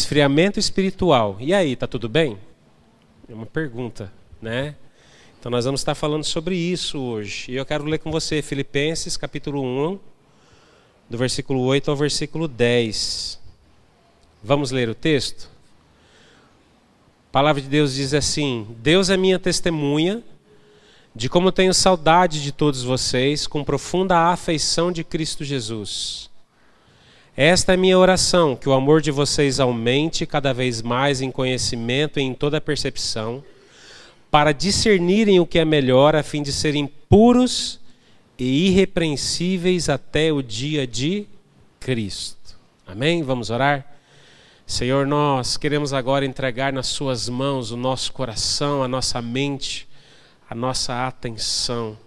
esfriamento espiritual. E aí, tá tudo bem? É uma pergunta, né? Então nós vamos estar falando sobre isso hoje. E eu quero ler com você Filipenses capítulo 1, do versículo 8 ao versículo 10. Vamos ler o texto? A palavra de Deus diz assim: Deus é minha testemunha de como tenho saudade de todos vocês, com profunda afeição de Cristo Jesus. Esta é minha oração, que o amor de vocês aumente cada vez mais em conhecimento e em toda percepção, para discernirem o que é melhor, a fim de serem puros e irrepreensíveis até o dia de Cristo. Amém? Vamos orar? Senhor, nós queremos agora entregar nas suas mãos o nosso coração, a nossa mente, a nossa atenção.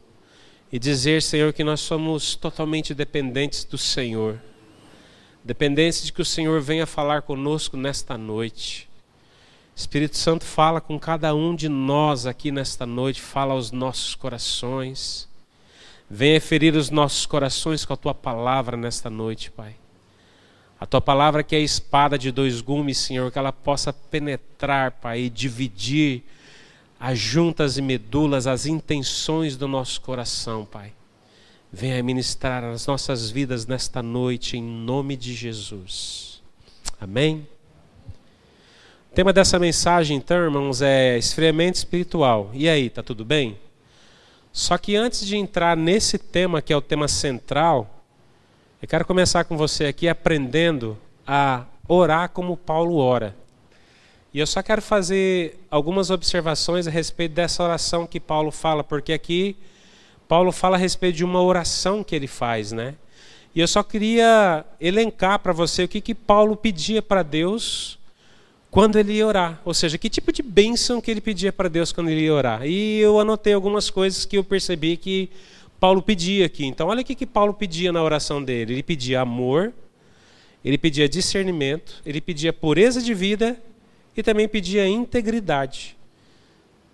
E dizer, Senhor, que nós somos totalmente dependentes do Senhor. Dependentes de que o Senhor venha falar conosco nesta noite. Espírito Santo, fala com cada um de nós aqui nesta noite, fala aos nossos corações. Venha ferir os nossos corações com a Tua palavra nesta noite, Pai. A Tua palavra que é a espada de dois gumes, Senhor, que ela possa penetrar, Pai, e dividir as juntas e medulas, as intenções do nosso coração, Pai. Venha ministrar as nossas vidas nesta noite, em nome de Jesus. Amém? O tema dessa mensagem, então, irmãos, é esfriamento espiritual. E aí, tá tudo bem? Só que antes de entrar nesse tema, que é o tema central, eu quero começar com você aqui aprendendo a orar como Paulo ora. E eu só quero fazer algumas observações a respeito dessa oração que Paulo fala, porque aqui Paulo fala a respeito de uma oração que ele faz, né? E eu só queria elencar para você o que Paulo pedia para Deus quando ele ia orar. Ou seja, que tipo de bênção que ele pedia para Deus quando ele ia orar. E eu anotei algumas coisas que eu percebi que Paulo pedia aqui. Então olha o que Paulo pedia na oração dele. Ele pedia amor, ele pedia discernimento, ele pedia pureza de vida e também pedia integridade.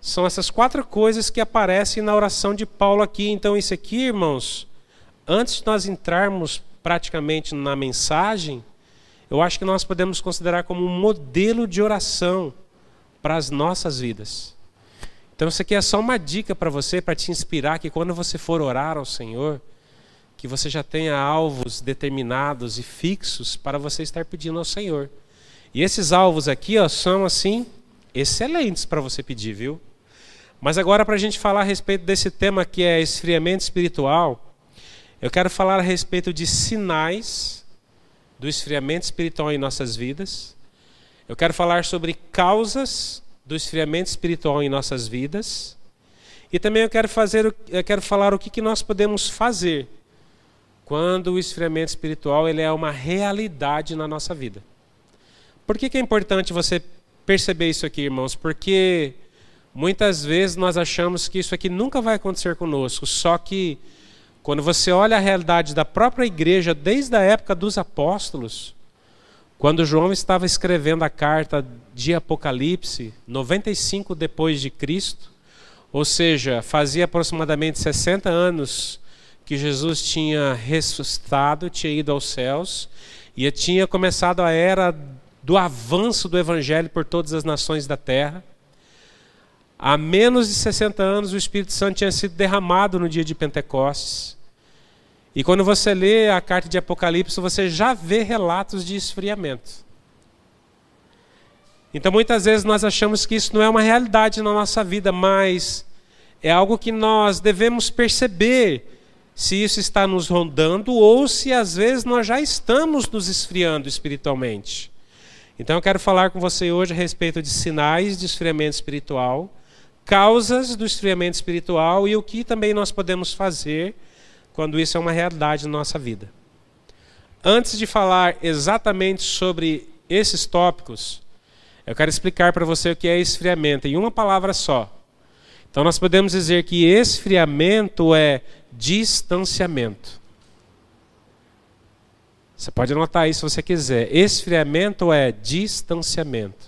São essas quatro coisas que aparecem na oração de Paulo aqui. Então isso aqui, irmãos, antes de nós entrarmos praticamente na mensagem, eu acho que nós podemos considerar como um modelo de oração para as nossas vidas. Então isso aqui é só uma dica para você, para te inspirar, que quando você for orar ao Senhor, que você já tenha alvos determinados e fixos para você estar pedindo ao Senhor. E esses alvos aqui, ó, são assim, excelentes para você pedir, viu? Mas agora, para a gente falar a respeito desse tema que é esfriamento espiritual, eu quero falar a respeito de sinais do esfriamento espiritual em nossas vidas. Eu quero falar sobre causas do esfriamento espiritual em nossas vidas. E também eu quero falar o que nós podemos fazer quando o esfriamento espiritual ele é uma realidade na nossa vida. Por que é importante você perceber isso aqui, irmãos? Porque muitas vezes nós achamos que isso aqui nunca vai acontecer conosco, só que quando você olha a realidade da própria igreja desde a época dos apóstolos, quando João estava escrevendo a carta de Apocalipse, 95 depois de Cristo, ou seja, fazia aproximadamente 60 anos que Jesus tinha ressuscitado, tinha ido aos céus, e tinha começado a era do avanço do evangelho por todas as nações da terra. Há menos de 60 anos o Espírito Santo tinha sido derramado no dia de Pentecostes. E quando você lê a carta de Apocalipse, você já vê relatos de esfriamento. Então muitas vezes nós achamos que isso não é uma realidade na nossa vida, mas é algo que nós devemos perceber se isso está nos rondando ou se às vezes nós já estamos nos esfriando espiritualmente. Então eu quero falar com você hoje a respeito de sinais de esfriamento espiritual, causas do esfriamento espiritual e o que também nós podemos fazer quando isso é uma realidade na nossa vida. Antes de falar exatamente sobre esses tópicos, eu quero explicar para você o que é esfriamento em uma palavra só. Então nós podemos dizer que esfriamento é distanciamento. Você pode anotar isso se você quiser. Esfriamento é distanciamento.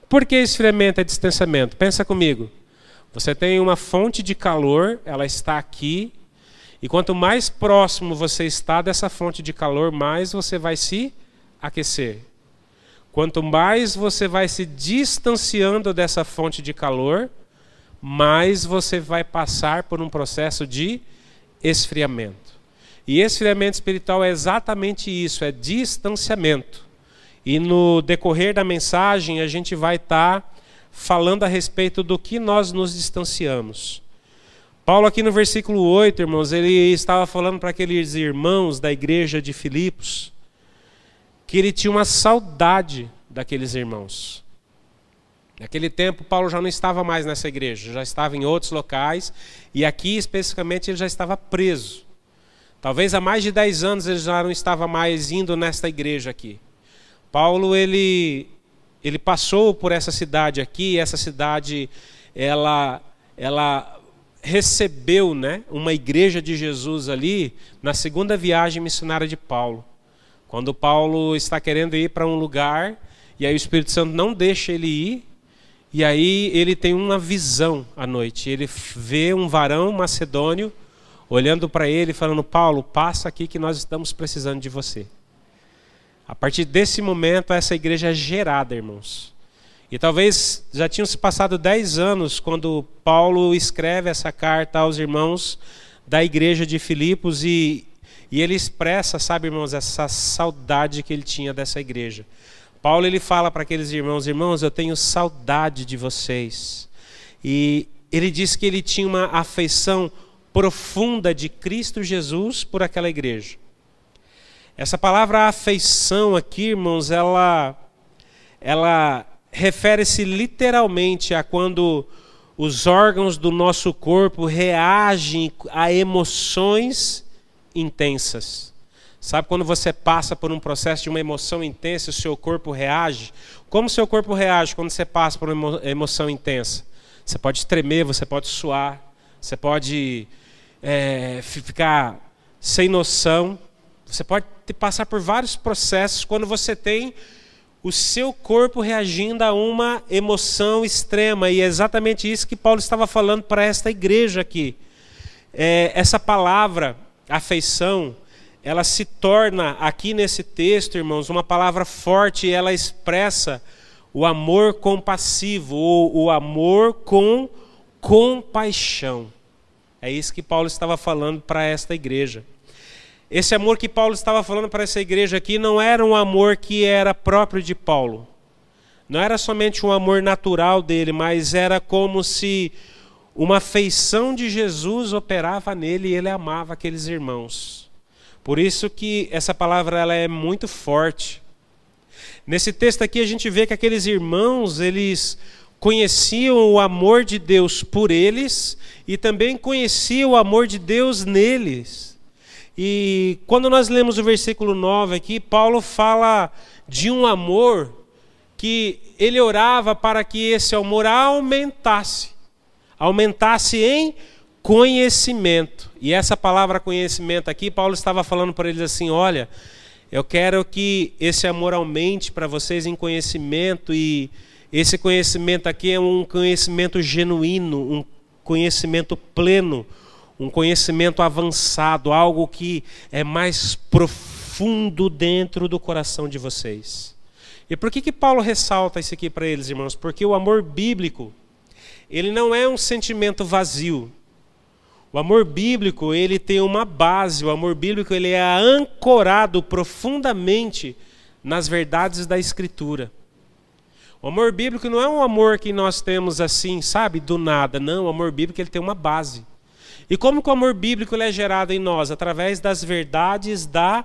Por que esfriamento é distanciamento? Pensa comigo. Você tem uma fonte de calor, ela está aqui, e quanto mais próximo você está dessa fonte de calor, mais você vai se aquecer. Quanto mais você vai se distanciando dessa fonte de calor, mais você vai passar por um processo de esfriamento. E esfriamento espiritual é exatamente isso, é distanciamento. E no decorrer da mensagem a gente vai estar falando a respeito do que nós nos distanciamos. Paulo aqui no versículo 8, irmãos, ele estava falando para aqueles irmãos da igreja de Filipos, que ele tinha uma saudade daqueles irmãos. Naquele tempo, Paulo já não estava mais nessa igreja, já estava em outros locais, e aqui especificamente ele já estava preso. Talvez há mais de 10 anos ele já não estava mais indo nesta igreja aqui. Paulo, ele passou por essa cidade aqui, e essa cidade, ela recebeu, né, uma igreja de Jesus ali, na segunda viagem missionária de Paulo. Quando Paulo está querendo ir para um lugar, e aí o Espírito Santo não deixa ele ir, e aí ele tem uma visão à noite. Ele vê um varão macedônio olhando para ele e falando: Paulo, passa aqui que nós estamos precisando de você. A partir desse momento, essa igreja é gerada, irmãos. E talvez já tinham se passado 10 anos quando Paulo escreve essa carta aos irmãos da igreja de Filipos e ele expressa, sabe, irmãos, essa saudade que ele tinha dessa igreja. Paulo, ele fala para aqueles irmãos: irmãos, eu tenho saudade de vocês. E ele diz que ele tinha uma afeição profunda de Cristo Jesus por aquela igreja. Essa palavra afeição aqui, irmãos, ela refere-se literalmente a quando os órgãos do nosso corpo reagem a emoções intensas. Sabe quando você passa por um processo de uma emoção intensa, o seu corpo reage? Como o seu corpo reage quando você passa por uma emoção intensa? Você pode tremer, você pode suar, você pode ficar sem noção, você pode passar por vários processos quando você tem o seu corpo reagindo a uma emoção extrema. E é exatamente isso que Paulo estava falando para esta igreja aqui. Essa palavra afeição, ela se torna aqui nesse texto, irmãos, uma palavra forte, e ela expressa o amor compassivo, ou o amor com compaixão. É isso que Paulo estava falando para esta igreja. Esse amor que Paulo estava falando para essa igreja aqui não era um amor que era próprio de Paulo. Não era somente um amor natural dele, mas era como se uma afeição de Jesus operava nele e ele amava aqueles irmãos. Por isso que essa palavra ela é muito forte. Nesse texto aqui a gente vê que aqueles irmãos, eles conheciam o amor de Deus por eles e também conheciam o amor de Deus neles. E quando nós lemos o versículo 9 aqui, Paulo fala de um amor que ele orava para que esse amor aumentasse em conhecimento. E essa palavra conhecimento aqui, Paulo estava falando para eles assim: olha, eu quero que esse amor aumente para vocês em conhecimento, e esse conhecimento aqui é um conhecimento genuíno, um conhecimento pleno, um conhecimento avançado, algo que é mais profundo dentro do coração de vocês. E por que Paulo ressalta isso aqui para eles, irmãos? Porque o amor bíblico, ele não é um sentimento vazio. O amor bíblico, ele tem uma base. O amor bíblico, ele é ancorado profundamente nas verdades da Escritura. O amor bíblico não é um amor que nós temos assim, sabe, do nada. Não, o amor bíblico, ele tem uma base. E como que o amor bíblico ele é gerado em nós? Através das verdades da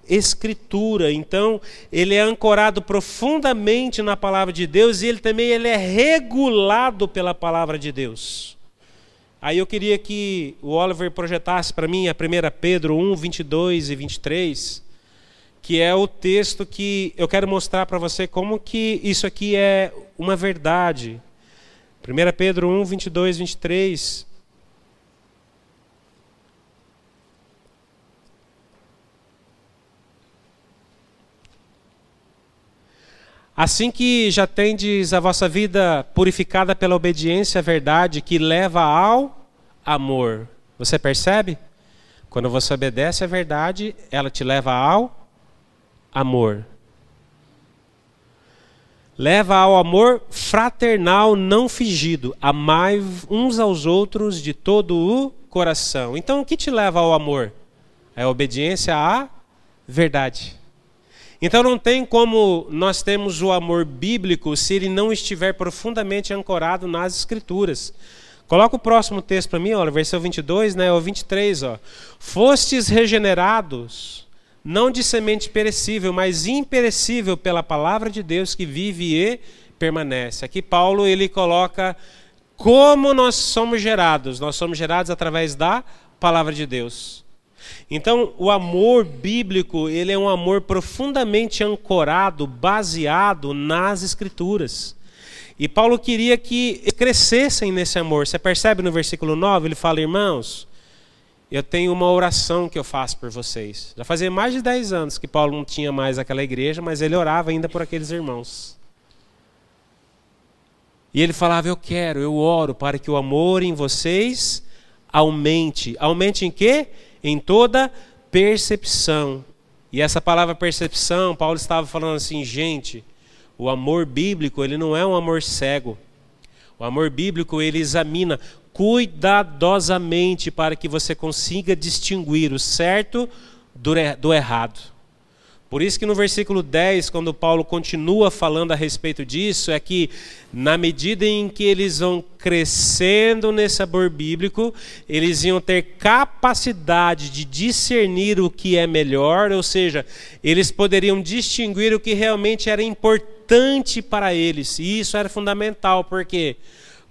Escritura. Então, ele é ancorado profundamente na palavra de Deus, e ele também é regulado pela palavra de Deus. Aí eu queria que o Oliver projetasse para mim a 1 Pedro 1, 22 e 23, que é o texto que eu quero mostrar para você como que isso aqui é uma verdade. 1 Pedro 1, 22 e 23... Assim que já tendes a vossa vida purificada pela obediência à verdade, que leva ao amor. Você percebe? Quando você obedece à verdade, ela te leva ao amor. leva ao amor fraternal não fingido. Amai uns aos outros de todo o coração. Então, o que te leva ao amor? É a obediência à verdade. Então, não tem como nós termos o amor bíblico se ele não estiver profundamente ancorado nas Escrituras. Coloca o próximo texto para mim, olha, versículo 22, né, ou 23. Ó. Fostes regenerados, não de semente perecível, mas imperecível pela palavra de Deus que vive e permanece. Aqui Paulo ele coloca como nós somos gerados. Nós somos gerados através da palavra de Deus. Então, o amor bíblico, ele é um amor profundamente ancorado, baseado nas Escrituras. E Paulo queria que crescessem nesse amor. Você percebe no versículo 9, ele fala, irmãos, eu tenho uma oração que eu faço por vocês. Já fazia mais de 10 anos que Paulo não tinha mais aquela igreja, mas ele orava ainda por aqueles irmãos. E ele falava, eu oro para que o amor em vocês aumente. Aumente em quê? Em toda percepção. E essa palavra percepção, Paulo estava falando assim, gente, o amor bíblico, ele não é um amor cego. O amor bíblico, ele examina cuidadosamente para que você consiga distinguir o certo do errado. Por isso que no versículo 10, quando Paulo continua falando a respeito disso, é que na medida em que eles vão crescendo nesse amor bíblico, eles iam ter capacidade de discernir o que é melhor, ou seja, eles poderiam distinguir o que realmente era importante para eles. E isso era fundamental, por quê?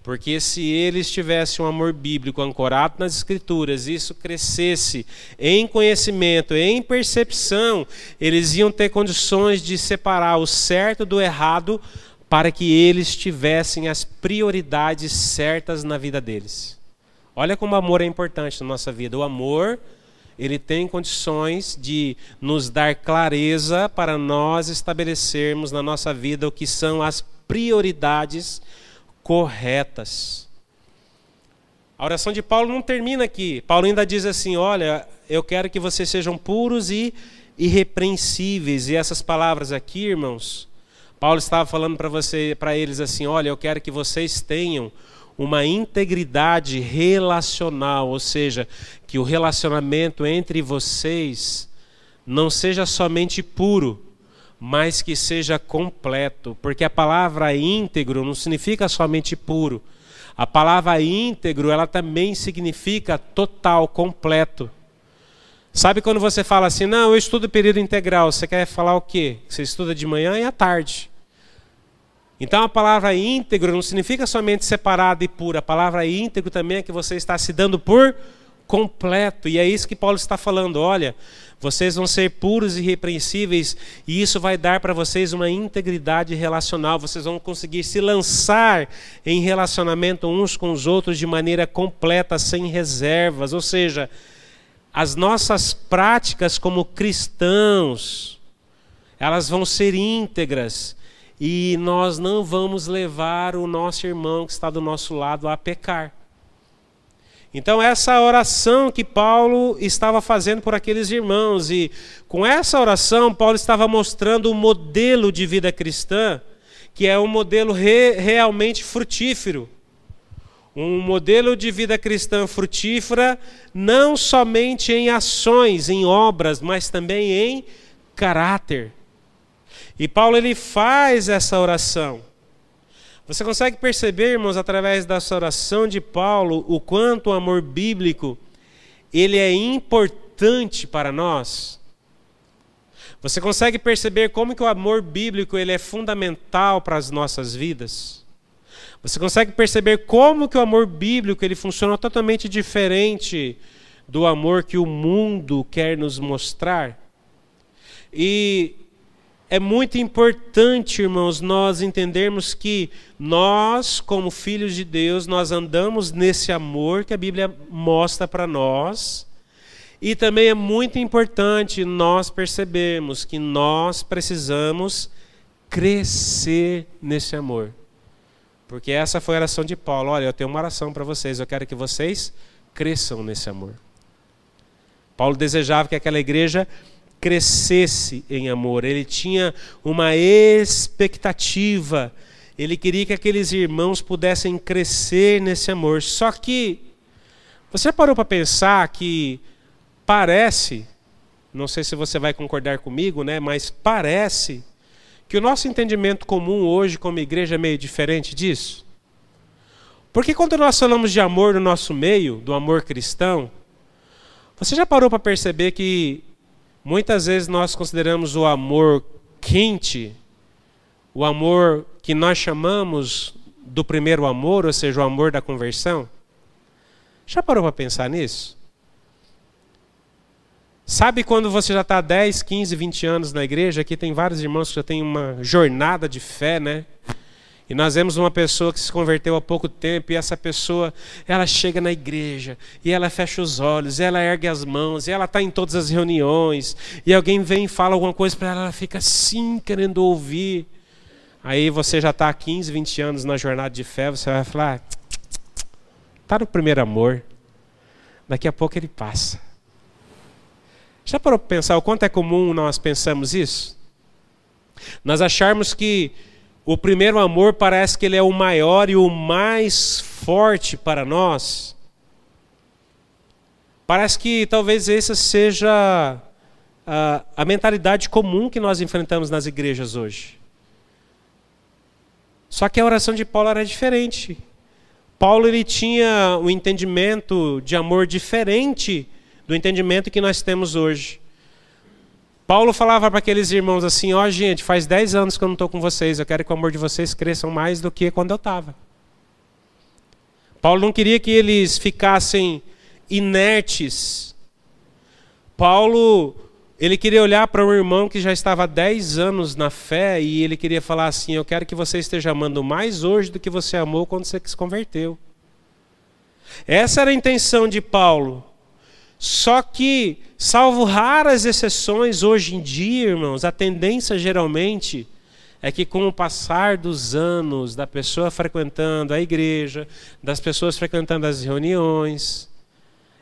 Porque se eles tivessem um amor bíblico ancorado nas Escrituras, isso crescesse em conhecimento, em percepção, eles iam ter condições de separar o certo do errado para que eles tivessem as prioridades certas na vida deles. Olha como o amor é importante na nossa vida. O amor, ele tem condições de nos dar clareza para nós estabelecermos na nossa vida o que são as prioridades corretas. A oração de Paulo não termina aqui. Paulo ainda diz assim, olha, eu quero que vocês sejam puros e irrepreensíveis. E essas palavras aqui, irmãos, Paulo estava falando para eles assim, olha, eu quero que vocês tenham uma integridade relacional, ou seja, que o relacionamento entre vocês não seja somente puro, mas que seja completo, porque a palavra íntegro não significa somente puro. A palavra íntegro, ela também significa total, completo. Sabe quando você fala assim, não, eu estudo período integral, você quer falar o quê? Você estuda de manhã e à tarde. Então a palavra íntegro não significa somente separado e puro, a palavra íntegro também é que você está se dando por completo, e é isso que Paulo está falando, olha, vocês vão ser puros e irrepreensíveis, e isso vai dar para vocês uma integridade relacional, vocês vão conseguir se lançar em relacionamento uns com os outros de maneira completa, sem reservas, ou seja, as nossas práticas como cristãos, elas vão ser íntegras, e nós não vamos levar o nosso irmão que está do nosso lado a pecar. Então essa oração que Paulo estava fazendo por aqueles irmãos, e com essa oração Paulo estava mostrando um modelo de vida cristã, que é um modelo realmente frutífero. Um modelo de vida cristã frutífera, não somente em ações, em obras, mas também em caráter. E Paulo ele faz essa oração. Você consegue perceber, irmãos, através dessa oração de Paulo, o quanto o amor bíblico ele é importante para nós? Você consegue perceber como que o amor bíblico ele é fundamental para as nossas vidas? Você consegue perceber como que o amor bíblico ele funciona totalmente diferente do amor que o mundo quer nos mostrar? E é muito importante, irmãos, nós entendermos que nós, como filhos de Deus, nós andamos nesse amor que a Bíblia mostra para nós. E também é muito importante nós percebermos que nós precisamos crescer nesse amor. Porque essa foi a oração de Paulo. Olha, eu tenho uma oração para vocês, eu quero que vocês cresçam nesse amor. Paulo desejava que aquela igreja crescesse em amor. Ele tinha uma expectativa. Ele queria que aqueles irmãos pudessem crescer nesse amor. Só que, você parou para pensar que parece, não sei se você vai concordar comigo, né, mas parece que o nosso entendimento comum hoje como igreja é meio diferente disso? Porque quando nós falamos de amor no nosso meio, do amor cristão, você já parou para perceber que muitas vezes nós consideramos o amor quente, o amor que nós chamamos do primeiro amor, ou seja, o amor da conversão? Já parou para pensar nisso? Sabe quando você já está 10, 15, 20 anos na igreja? Aqui tem vários irmãos que já têm uma jornada de fé, né? E nós vemos uma pessoa que se converteu há pouco tempo, e essa pessoa, ela chega na igreja, e ela fecha os olhos, e ela ergue as mãos, e ela está em todas as reuniões, e alguém vem e fala alguma coisa para ela, ela fica assim, querendo ouvir. Aí você já está há 15, 20 anos na jornada de fé, você vai falar, está no primeiro amor, daqui a pouco ele passa. Já parou para pensar o quanto é comum nós pensamos isso? Nós acharmos que o primeiro amor parece que ele é o maior e o mais forte para nós. Parece que talvez essa seja a mentalidade comum que nós enfrentamos nas igrejas hoje. Só que a oração de Paulo era diferente. Paulo ele tinha um entendimento de amor diferente do entendimento que nós temos hoje. Paulo falava para aqueles irmãos assim, ó gente, faz 10 anos que eu não estou com vocês, eu quero que o amor de vocês cresça mais do que quando eu estava. Paulo não queria que eles ficassem inertes. Paulo, ele queria olhar para um irmão que já estava há 10 anos na fé e ele queria falar assim, eu quero que você esteja amando mais hoje do que você amou quando você se converteu. Essa era a intenção de Paulo. Só que, salvo raras exceções, hoje em dia, irmãos, a tendência geralmente é que com o passar dos anos, da pessoa frequentando a igreja, das pessoas frequentando as reuniões,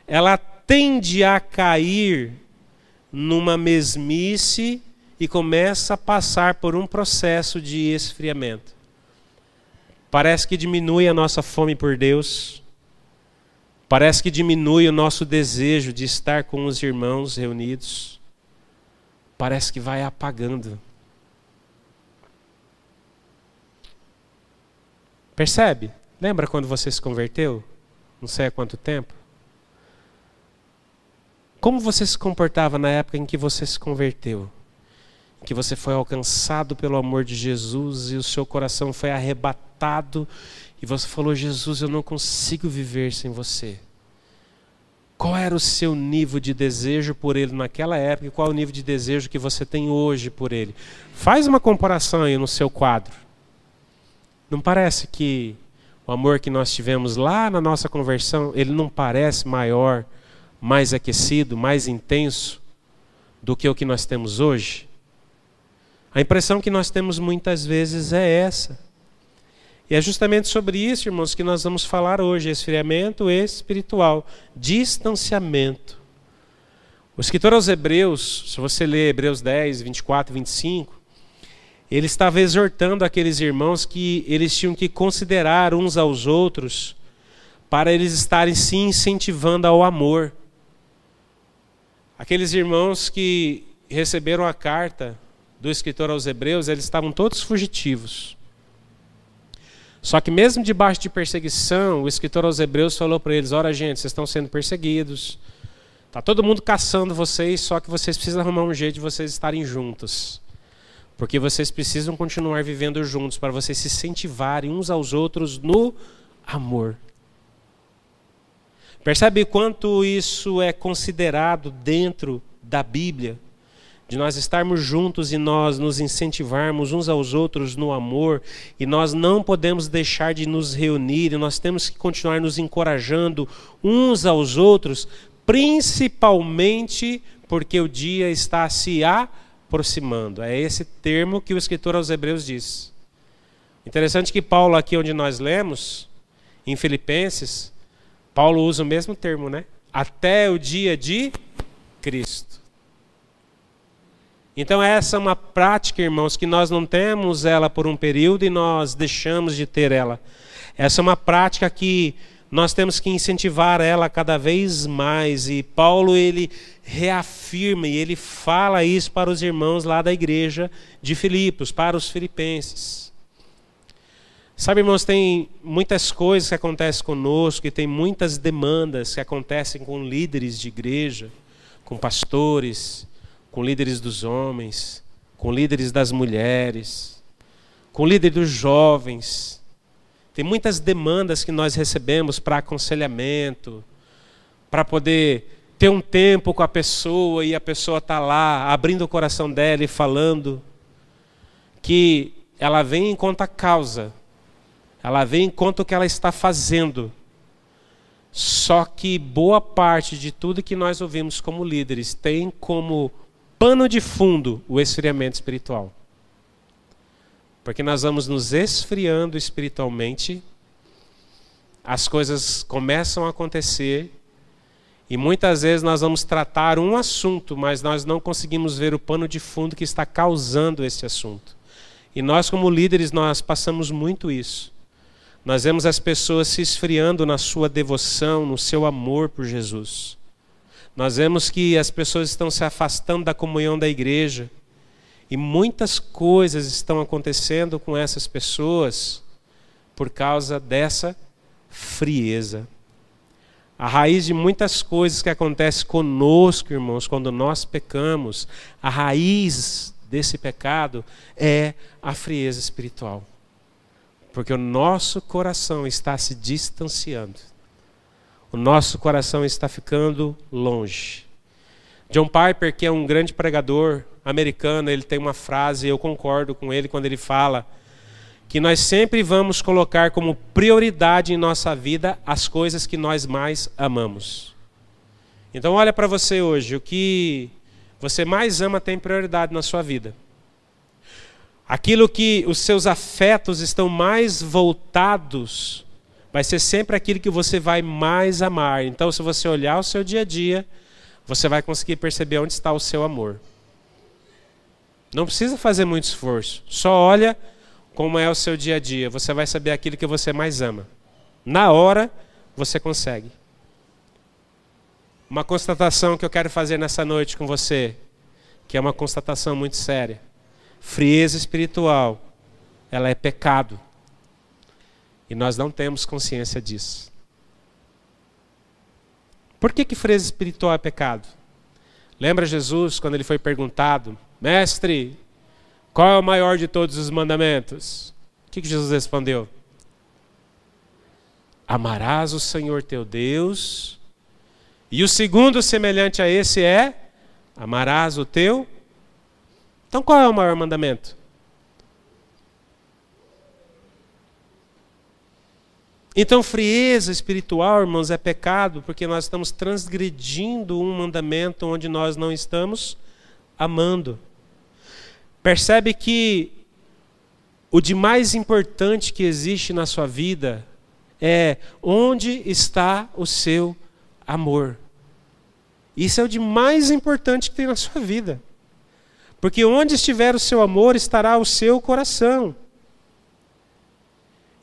ela tende a cair numa mesmice e começa a passar por um processo de esfriamento. Parece que diminui a nossa fome por Deus. Parece que diminui o nosso desejo de estar com os irmãos reunidos. Parece que vai apagando. Percebe? Lembra quando você se converteu? Não sei há quanto tempo. Como você se comportava na época em que você se converteu? Que você foi alcançado pelo amor de Jesus e o seu coração foi arrebatado e você falou, Jesus, eu não consigo viver sem você. Qual era o seu nível de desejo por ele naquela época e qual é o nível de desejo que você tem hoje por ele? Faz uma comparação aí no seu quadro. Não parece que o amor que nós tivemos lá na nossa conversão, ele não parece maior, mais aquecido, mais intenso do que o que nós temos hoje? A impressão que nós temos muitas vezes é essa. E é justamente sobre isso, irmãos, que nós vamos falar hoje. Esfriamento espiritual, distanciamento. O escritor aos Hebreus, se você ler Hebreus 10, 24 e 25, ele estava exortando aqueles irmãos que eles tinham que considerar uns aos outros para eles estarem se incentivando ao amor. Aqueles irmãos que receberam a carta do escritor aos Hebreus, eles estavam todos fugitivos. Só que mesmo debaixo de perseguição, o escritor aos Hebreus falou para eles, ora gente, vocês estão sendo perseguidos, está todo mundo caçando vocês, só que vocês precisam arrumar um jeito de vocês estarem juntos. Porque vocês precisam continuar vivendo juntos, para vocês se incentivarem uns aos outros no amor. Percebe quanto isso é considerado dentro da Bíblia? De nós estarmos juntos e nós nos incentivarmos uns aos outros no amor, e nós não podemos deixar de nos reunir, e nós temos que continuar nos encorajando uns aos outros, principalmente porque o dia está se aproximando. É esse termo que o escritor aos Hebreus diz. Interessante que Paulo, aqui onde nós lemos, em Filipenses, Paulo usa o mesmo termo, né? Até o dia de Cristo. Então essa é uma prática, irmãos, que nós não temos ela por um período e nós deixamos de ter ela. Essa é uma prática que nós temos que incentivar ela cada vez mais. E Paulo, ele reafirma e ele fala isso para os irmãos lá da igreja de Filipos, para os filipenses. Sabe, irmãos, tem muitas coisas que acontecem conosco e tem muitas demandas que acontecem com líderes de igreja, com pastores, com líderes dos homens, com líderes das mulheres, com líderes dos jovens. Tem muitas demandas que nós recebemos para aconselhamento, para poder ter um tempo com a pessoa e a pessoa está lá abrindo o coração dela e falando que ela vem em conta causa, ela vem em conta o que ela está fazendo. Só que boa parte de tudo que nós ouvimos como líderes tem como pano de fundo o esfriamento espiritual. Porque nós vamos nos esfriando espiritualmente, as coisas começam a acontecer e muitas vezes nós vamos tratar um assunto, mas nós não conseguimos ver o pano de fundo que está causando esse assunto. E nós como líderes, nós passamos muito isso. Nós vemos as pessoas se esfriando na sua devoção, no seu amor por Jesus. Nós vemos que as pessoas estão se afastando da comunhão da igreja. E muitas coisas estão acontecendo com essas pessoas por causa dessa frieza. A raiz de muitas coisas que acontecem conosco, irmãos, quando nós pecamos, a raiz desse pecado é a frieza espiritual. Porque o nosso coração está se distanciando. O nosso coração está ficando longe. John Piper, que é um grande pregador americano, ele tem uma frase, eu concordo com ele quando ele fala que nós sempre vamos colocar como prioridade em nossa vida as coisas que nós mais amamos. Então olha para você hoje, o que você mais ama tem prioridade na sua vida. Aquilo que os seus afetos estão mais voltados vai ser sempre aquilo que você vai mais amar. Então se você olhar o seu dia a dia, você vai conseguir perceber onde está o seu amor. Não precisa fazer muito esforço. Só olha como é o seu dia a dia. Você vai saber aquilo que você mais ama. Na hora, você consegue. Uma constatação que eu quero fazer nessa noite com você, que é uma constatação muito séria. Frieza espiritual, ela é pecado. E nós não temos consciência disso. Por que frieza espiritual é pecado? Lembra Jesus quando ele foi perguntado: Mestre, qual é o maior de todos os mandamentos? O que Jesus respondeu? Amarás o Senhor teu Deus. E o segundo semelhante a esse é: amarás o teu. Então qual é o maior mandamento? Então frieza espiritual, irmãos, é pecado porque nós estamos transgredindo um mandamento onde nós não estamos amando. Percebe que o de mais importante que existe na sua vida é onde está o seu amor. Isso é o de mais importante que tem na sua vida. Porque onde estiver o seu amor, estará o seu coração.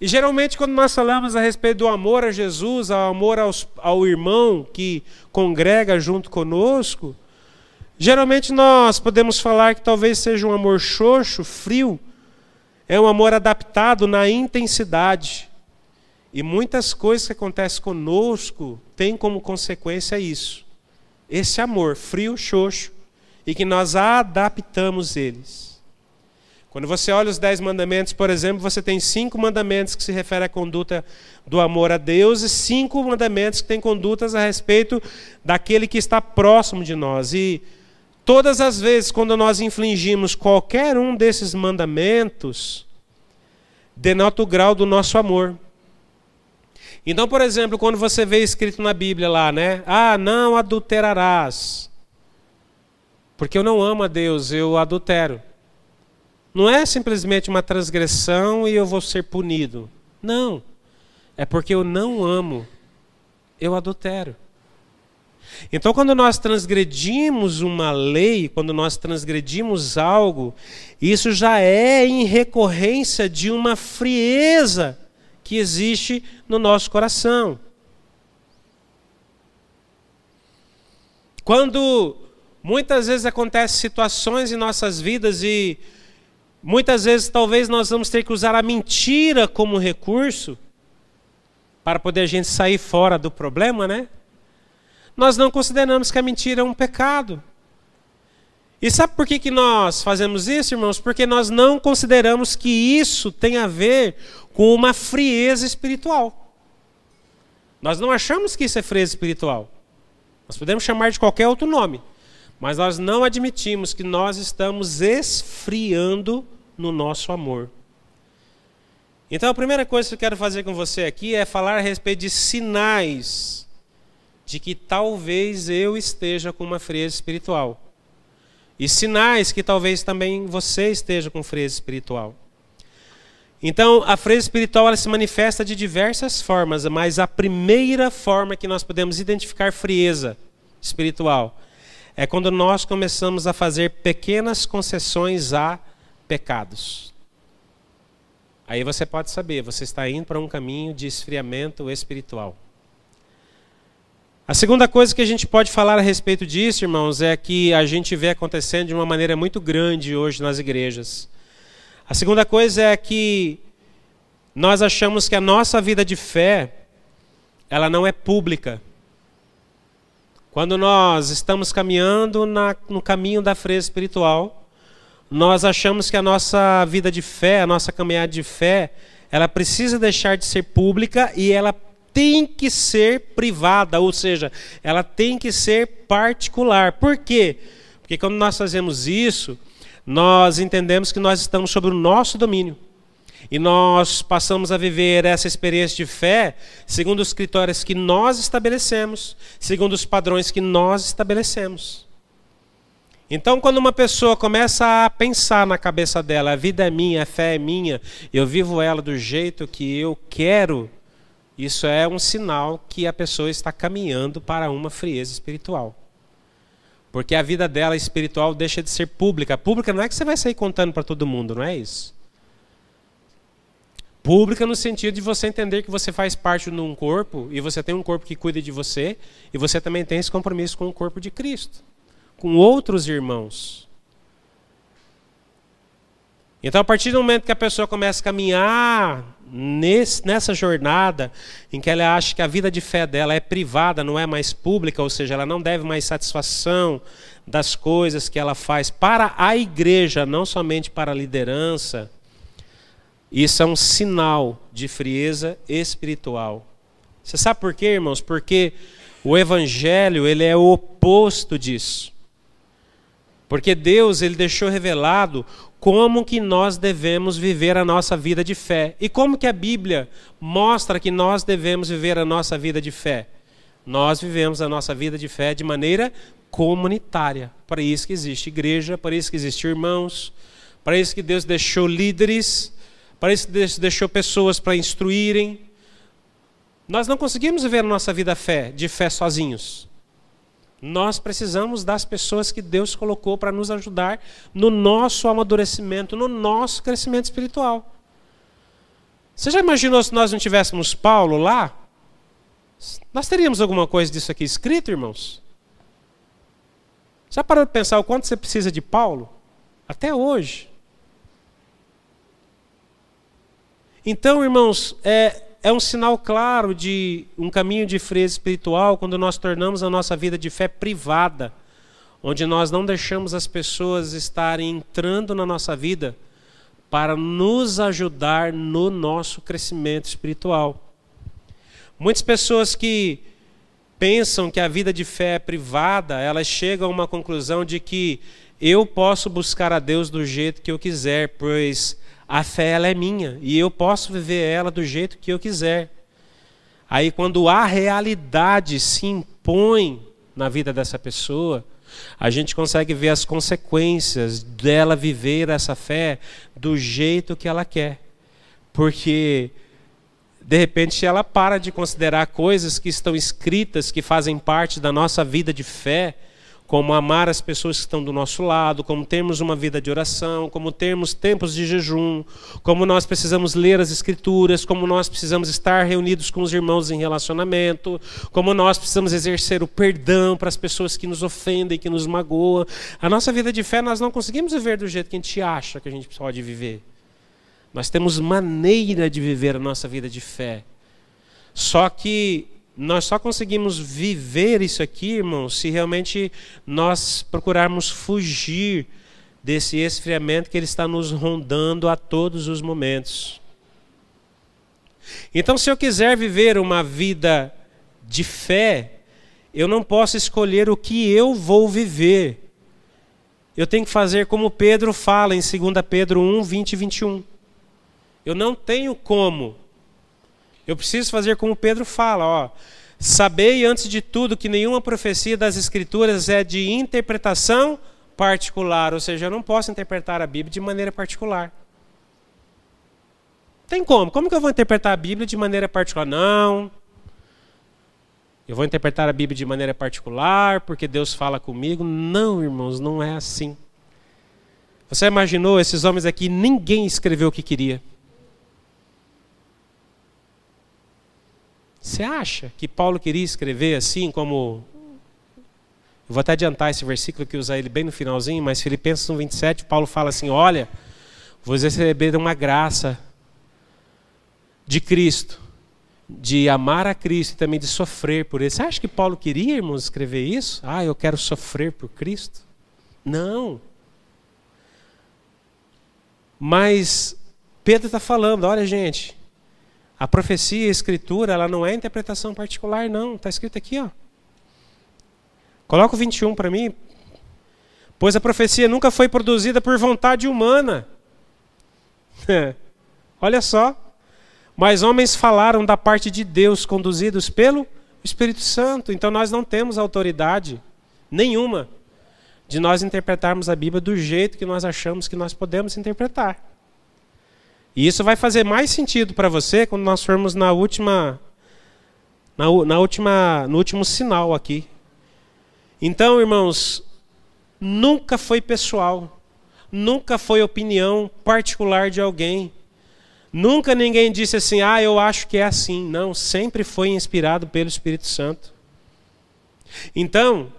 E geralmente quando nós falamos a respeito do amor a Jesus, ao amor ao irmão que congrega junto conosco, geralmente nós podemos falar que talvez seja um amor xoxo, frio, é um amor adaptado na intensidade. E muitas coisas que acontecem conosco têm como consequência isso. Esse amor frio, xoxo, e que nós adaptamos eles. Quando você olha os 10 mandamentos, por exemplo, você tem 5 mandamentos que se referem à conduta do amor a Deus e 5 mandamentos que têm condutas a respeito daquele que está próximo de nós. E todas as vezes quando nós infringimos qualquer um desses mandamentos, denota o grau do nosso amor. Então, por exemplo, quando você vê escrito na Bíblia lá, né? Ah, não adulterarás. Porque eu não amo a Deus, eu adultero. Não é simplesmente uma transgressão e eu vou ser punido. Não. É porque eu não amo, eu adultero. Então, quando nós transgredimos uma lei, quando nós transgredimos algo, isso já é em recorrência de uma frieza que existe no nosso coração. Quando muitas vezes acontecem situações em nossas vidas e muitas vezes talvez nós vamos ter que usar a mentira como recurso para poder a gente sair fora do problema, né? Nós não consideramos que a mentira é um pecado. E sabe por que nós fazemos isso, irmãos? Porque nós não consideramos que isso tem a ver com uma frieza espiritual. Nós não achamos que isso é frieza espiritual. Nós podemos chamar de qualquer outro nome, mas nós não admitimos que nós estamos esfriando no nosso amor. Então a primeira coisa que eu quero fazer com você aqui é falar a respeito de sinais de que talvez eu esteja com uma frieza espiritual. E sinais que talvez também você esteja com frieza espiritual. Então, a frieza espiritual ela se manifesta de diversas formas, mas a primeira forma que nós podemos identificar frieza espiritual é quando nós começamos a fazer pequenas concessões a pecados. Aí você pode saber, você está indo para um caminho de esfriamento espiritual. A segunda coisa que a gente pode falar a respeito disso, irmãos, é que a gente vê acontecendo de uma maneira muito grande hoje nas igrejas. A segunda coisa é que nós achamos que a nossa vida de fé, ela não é pública. Quando nós estamos caminhando no caminho da frieza espiritual, nós achamos que a nossa vida de fé, a nossa caminhada de fé, ela precisa deixar de ser pública e ela tem que ser privada, ou seja, ela tem que ser particular. Por quê? Porque quando nós fazemos isso, nós entendemos que nós estamos sob o nosso domínio. E nós passamos a viver essa experiência de fé segundo os critérios que nós estabelecemos, segundo os padrões que nós estabelecemos. Então, quando uma pessoa começa a pensar na cabeça dela, a vida é minha, a fé é minha, eu vivo ela do jeito que eu quero, isso é um sinal que a pessoa está caminhando para uma frieza espiritual. Porque a vida dela espiritual deixa de ser pública. Pública não é que você vai sair contando para todo mundo, não é isso. Pública no sentido de você entender que você faz parte de um corpo, e você tem um corpo que cuida de você, e você também tem esse compromisso com o corpo de Cristo, com outros irmãos. Então, a partir do momento que a pessoa começa a caminhar nessa jornada, em que ela acha que a vida de fé dela é privada, não é mais pública, ou seja, ela não deve mais satisfação das coisas que ela faz para a igreja, não somente para a liderança, isso é um sinal de frieza espiritual. Você sabe por quê, irmãos? Porque o evangelho ele é o oposto disso. Porque Deus ele deixou revelado como que nós devemos viver a nossa vida de fé. E como que a Bíblia mostra que nós devemos viver a nossa vida de fé? Nós vivemos a nossa vida de fé de maneira comunitária. Para isso que existe igreja, para isso que existem irmãos, para isso que Deus deixou líderes, para isso que Deus deixou pessoas para instruírem. Nós não conseguimos viver a nossa vida de fé sozinhos. Nós precisamos das pessoas que Deus colocou para nos ajudar no nosso amadurecimento, no nosso crescimento espiritual. Você já imaginou se nós não tivéssemos Paulo lá? Nós teríamos alguma coisa disso aqui escrito, irmãos? Já parou de pensar o quanto você precisa de Paulo? Até hoje. Então, irmãos, é um sinal claro de um caminho de frieza espiritual quando nós tornamos a nossa vida de fé privada, onde nós não deixamos as pessoas estarem entrando na nossa vida para nos ajudar no nosso crescimento espiritual. Muitas pessoas que pensam que a vida de fé é privada, elas chegam a uma conclusão de que eu posso buscar a Deus do jeito que eu quiser, pois a fé ela é minha e eu posso viver ela do jeito que eu quiser. Aí quando a realidade se impõe na vida dessa pessoa, a gente consegue ver as consequências dela viver essa fé do jeito que ela quer. Porque de repente ela para de considerar coisas que estão escritas, que fazem parte da nossa vida de fé, como amar as pessoas que estão do nosso lado, como termos uma vida de oração, como termos tempos de jejum, como nós precisamos ler as Escrituras, como nós precisamos estar reunidos com os irmãos em relacionamento, como nós precisamos exercer o perdão para as pessoas que nos ofendem, que nos magoam. A nossa vida de fé nós não conseguimos viver do jeito que a gente acha que a gente pode viver. Nós temos maneira de viver a nossa vida de fé. Só que nós só conseguimos viver isso aqui, irmãos, se realmente nós procurarmos fugir desse esfriamento que ele está nos rondando a todos os momentos. Então, se eu quiser viver uma vida de fé, eu não posso escolher o que eu vou viver. Eu tenho que fazer como Pedro fala em 2 Pedro 1, 20 e 21. Eu não tenho como. Eu preciso fazer como Pedro fala, ó. Sabei antes de tudo que nenhuma profecia das Escrituras é de interpretação particular, ou seja, eu não posso interpretar a Bíblia de maneira particular. Tem como? Como que eu vou interpretar a Bíblia de maneira particular? Não. Eu vou interpretar a Bíblia de maneira particular porque Deus fala comigo. Não, irmãos, não é assim. Você imaginou esses homens aqui, ninguém escreveu o que queria. Você acha que Paulo queria escrever assim como... Eu vou até adiantar esse versículo que usar ele bem no finalzinho, mas Filipenses 1:27, Paulo fala assim, olha, vocês receberam uma graça de Cristo, de amar a Cristo e também de sofrer por ele. Você acha que Paulo queria, irmãos, escrever isso? Ah, eu quero sofrer por Cristo? Não. Mas Pedro está falando, olha gente... A profecia e a escritura, ela não é interpretação particular, não. Está escrito aqui, ó. Coloca o 21 para mim. Pois a profecia nunca foi produzida por vontade humana. Olha só. Mas homens falaram da parte de Deus, conduzidos pelo Espírito Santo. Então nós não temos autoridade nenhuma de nós interpretarmos a Bíblia do jeito que nós achamos que nós podemos interpretar. E isso vai fazer mais sentido para você quando nós formos no último sinal aqui. Então, irmãos, nunca foi pessoal, nunca foi opinião particular de alguém. Nunca ninguém disse assim, ah, eu acho que é assim. Não, sempre foi inspirado pelo Espírito Santo. Então,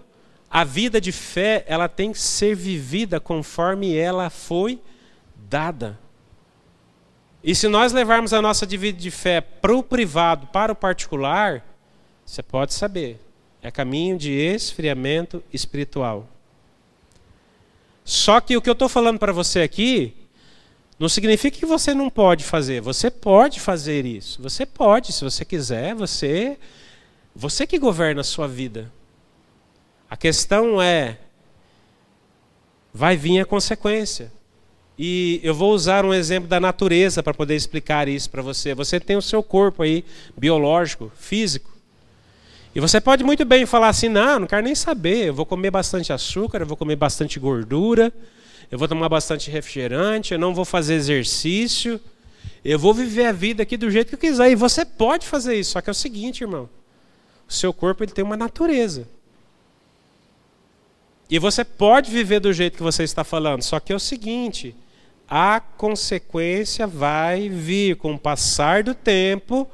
a vida de fé, ela tem que ser vivida conforme ela foi dada. E se nós levarmos a nossa vida de fé para o privado, para o particular, você pode saber, é caminho de esfriamento espiritual. Só que o que eu estou falando para você aqui, não significa que você não pode fazer. Você pode fazer isso. Você pode, se você quiser, você que governa a sua vida. A questão é, vai vir a consequência. E eu vou usar um exemplo da natureza para poder explicar isso para você. Você tem o seu corpo aí, biológico, físico. E você pode muito bem falar assim, não quero nem saber, eu vou comer bastante açúcar, eu vou comer bastante gordura, eu vou tomar bastante refrigerante, eu não vou fazer exercício, eu vou viver a vida aqui do jeito que eu quiser. E você pode fazer isso, só que é o seguinte, irmão, o seu corpo ele tem uma natureza. E você pode viver do jeito que você está falando, só que é o seguinte, a consequência vai vir com o passar do tempo,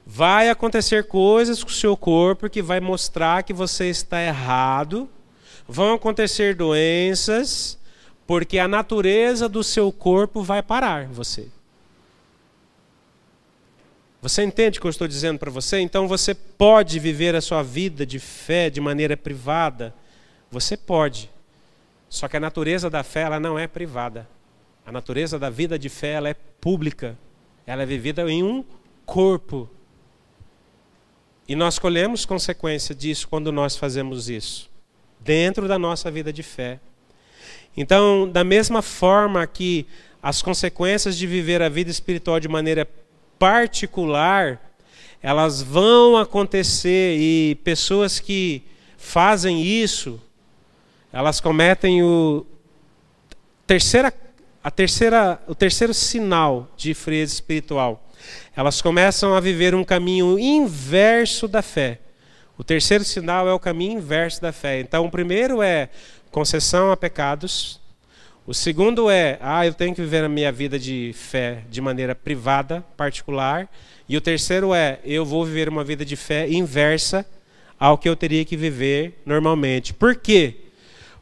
vai acontecer coisas com o seu corpo que vai mostrar que você está errado, vão acontecer doenças, porque a natureza do seu corpo vai parar você. Você entende o que eu estou dizendo para você? Então você pode viver a sua vida de fé de maneira privada. Você pode. Só que a natureza da fé ela não é privada. A natureza da vida de fé ela é pública. Ela é vivida em um corpo. E nós colhemos consequência disso quando nós fazemos isso. Dentro da nossa vida de fé. Então, da mesma forma que as consequências de viver a vida espiritual de maneira particular, elas vão acontecer e pessoas que fazem isso, elas cometem o terceiro sinal de frieza espiritual. elas começam a viver um caminho inverso da fé. O terceiro sinal é o caminho inverso da fé. Então, o primeiro é concessão a pecados. O segundo é, eu tenho que viver a minha vida de fé de maneira privada, particular. E o terceiro é, eu vou viver uma vida de fé inversa ao que eu teria que viver normalmente. Por quê?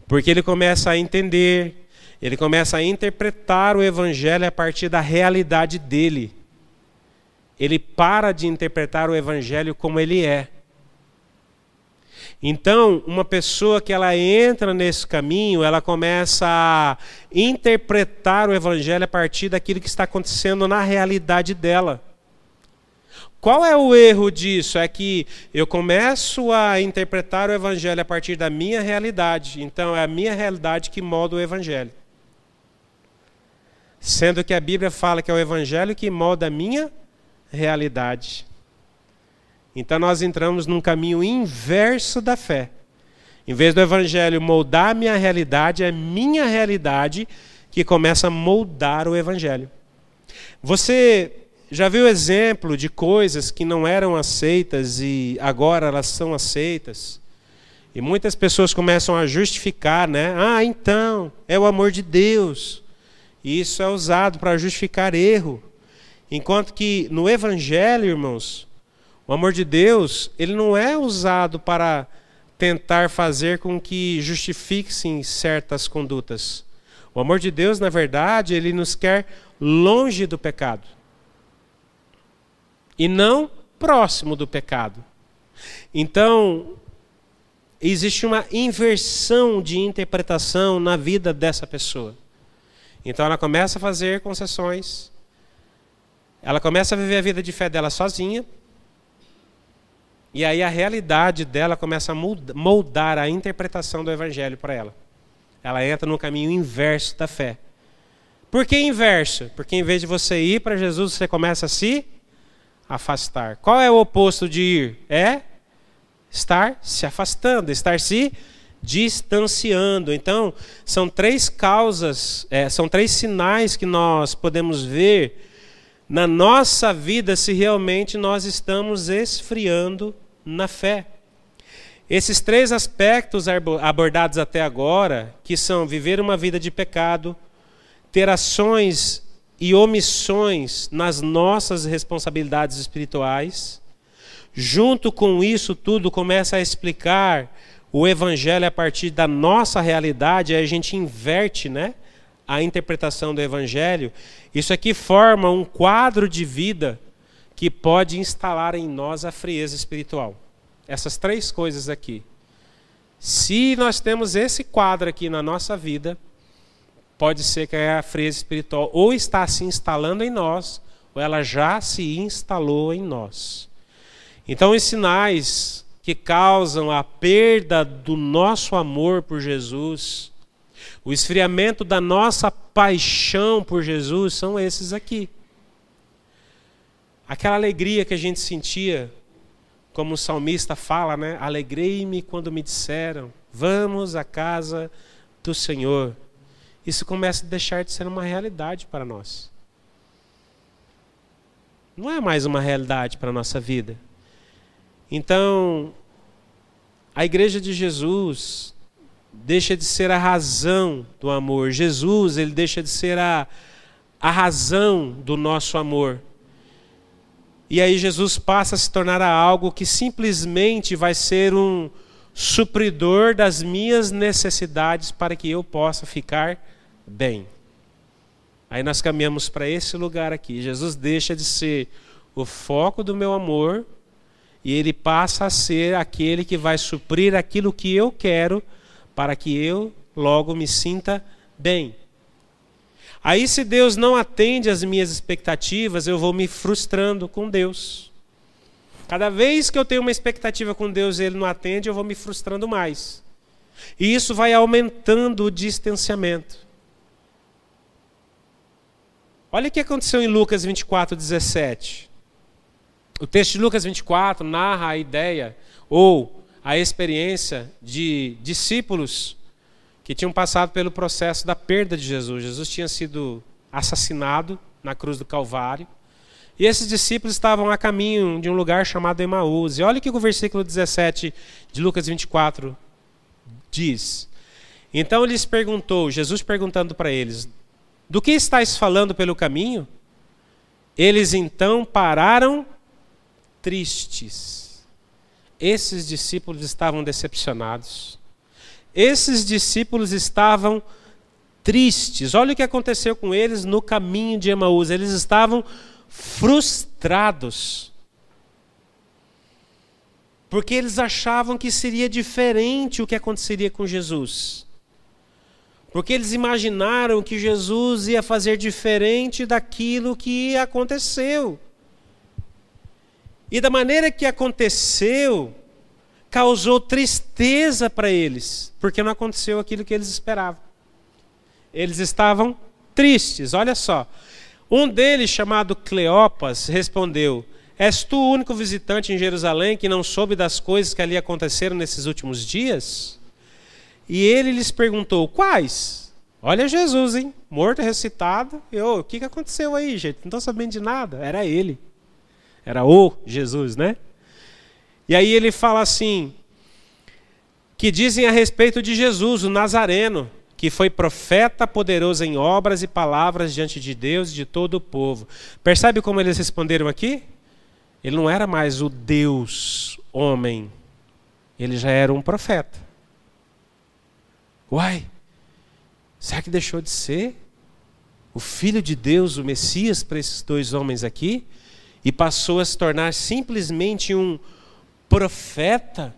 Porque ele começa a entender, ele começa a interpretar o evangelho a partir da realidade dele. Ele para de interpretar o evangelho como ele é. Então, uma pessoa que ela entra nesse caminho, ela começa a interpretar o evangelho a partir daquilo que está acontecendo na realidade dela. Qual é o erro disso? É que eu começo a interpretar o evangelho a partir da minha realidade. Então, é a minha realidade que molda o evangelho. Sendo que a Bíblia fala que é o evangelho que molda a minha realidade. Então nós entramos num caminho inverso da fé. Em vez do evangelho moldar a minha realidade, é a minha realidade que começa a moldar o evangelho. Você já viu exemplo de coisas que não eram aceitas e agora elas são aceitas? E muitas pessoas começam a justificar, né? Então, é o amor de Deus. E isso é usado para justificar erro. Enquanto que no evangelho, irmãos, o amor de Deus, ele não é usado para tentar fazer com que justifiquem certas condutas. O amor de Deus, na verdade, ele nos quer longe do pecado. E não próximo do pecado. Então, existe uma inversão de interpretação na vida dessa pessoa. Então ela começa a fazer concessões. Ela começa a viver a vida de fé dela sozinha. E aí a realidade dela começa a moldar a interpretação do evangelho para ela. Ela entra no caminho inverso da fé. Por que inverso? Porque em vez de você ir para Jesus, você começa a se afastar. Qual é o oposto de ir? É estar se afastando, estar se distanciando. Então, são três causas, são três sinais que nós podemos ver na nossa vida se realmente nós estamos esfriando na fé. Esses três aspectos abordados até agora, que são viver uma vida de pecado, ter ações e omissões nas nossas responsabilidades espirituais, junto com isso tudo começa a explicar o evangelho a partir da nossa realidade, aí a gente inverte, né, a interpretação do evangelho. Isso aqui forma um quadro de vida que pode instalar em nós a frieza espiritual. Essas três coisas aqui. Se nós temos esse quadro aqui na nossa vida, pode ser que a frieza espiritual ou está se instalando em nós, ou ela já se instalou em nós. Então, os sinais que causam a perda do nosso amor por Jesus, o esfriamento da nossa paixão por Jesus, são esses aqui. Aquela alegria que a gente sentia, como o salmista fala, né? Alegrei-me quando me disseram, vamos à casa do Senhor. Isso começa a deixar de ser uma realidade para nós. Não é mais uma realidade para a nossa vida. Então, a igreja de Jesus deixa de ser a razão do amor. Jesus, ele deixa de ser a razão do nosso amor. E aí Jesus passa a se tornar algo que simplesmente vai ser um supridor das minhas necessidades para que eu possa ficar bem. Aí nós caminhamos para esse lugar aqui. Jesus deixa de ser o foco do meu amor e ele passa a ser aquele que vai suprir aquilo que eu quero para que eu logo me sinta bem. Aí, se Deus não atende às minhas expectativas, eu vou me frustrando com Deus. Cada vez que eu tenho uma expectativa com Deus e Ele não atende, eu vou me frustrando mais. E isso vai aumentando o distanciamento. Olha o que aconteceu em Lucas 24:17. O texto de Lucas 24 narra a ideia ou a experiência de discípulos que tinham passado pelo processo da perda de Jesus. Jesus tinha sido assassinado na cruz do Calvário. E esses discípulos estavam a caminho de um lugar chamado Emaús. E olha o que o versículo 17 de Lucas 24 diz. Então lhes perguntou, Jesus perguntando para eles, do que estáis falando pelo caminho? Eles então pararam tristes. Esses discípulos estavam decepcionados. Esses discípulos estavam tristes. Olha o que aconteceu com eles no caminho de Emaús. Eles estavam frustrados. Porque eles achavam que seria diferente o que aconteceria com Jesus. Porque eles imaginaram que Jesus ia fazer diferente daquilo que aconteceu. E da maneira que aconteceu, causou tristeza para eles, porque não aconteceu aquilo que eles esperavam. Eles estavam tristes, olha só. Um deles, chamado Cleopas, respondeu, és tu o único visitante em Jerusalém que não soube das coisas que ali aconteceram nesses últimos dias? E ele lhes perguntou, quais? Olha Jesus, hein? Morto e ressuscitado. O que aconteceu aí, gente? Não estou sabendo de nada. Era ele. Era o Jesus, né? E aí ele fala assim, que dizem a respeito de Jesus, o Nazareno, que foi profeta poderoso em obras e palavras diante de Deus e de todo o povo. Percebe como eles responderam aqui? Ele não era mais o Deus homem, ele já era um profeta. Uai, será que deixou de ser o Filho de Deus, o Messias, para esses dois homens aqui? E passou a se tornar simplesmente um profeta?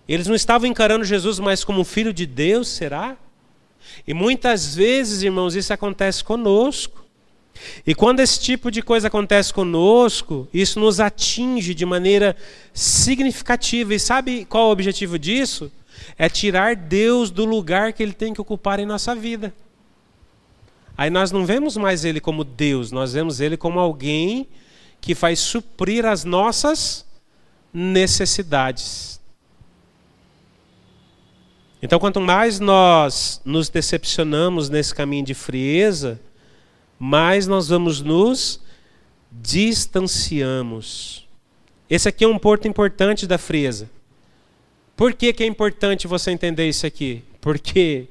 Eles não estavam encarando Jesus mais como um Filho de Deus, será? E muitas vezes, irmãos, isso acontece conosco. E quando esse tipo de coisa acontece conosco, isso nos atinge de maneira significativa. E sabe qual é o objetivo disso? É tirar Deus do lugar que Ele tem que ocupar em nossa vida. Aí nós não vemos mais Ele como Deus, nós vemos Ele como alguém que faz suprir as nossas necessidades. Então, quanto mais nós nos decepcionamos nesse caminho de frieza, mais nós vamos nos distanciamos. Esse aqui é um ponto importante da frieza. Por que é importante você entender isso aqui? Porque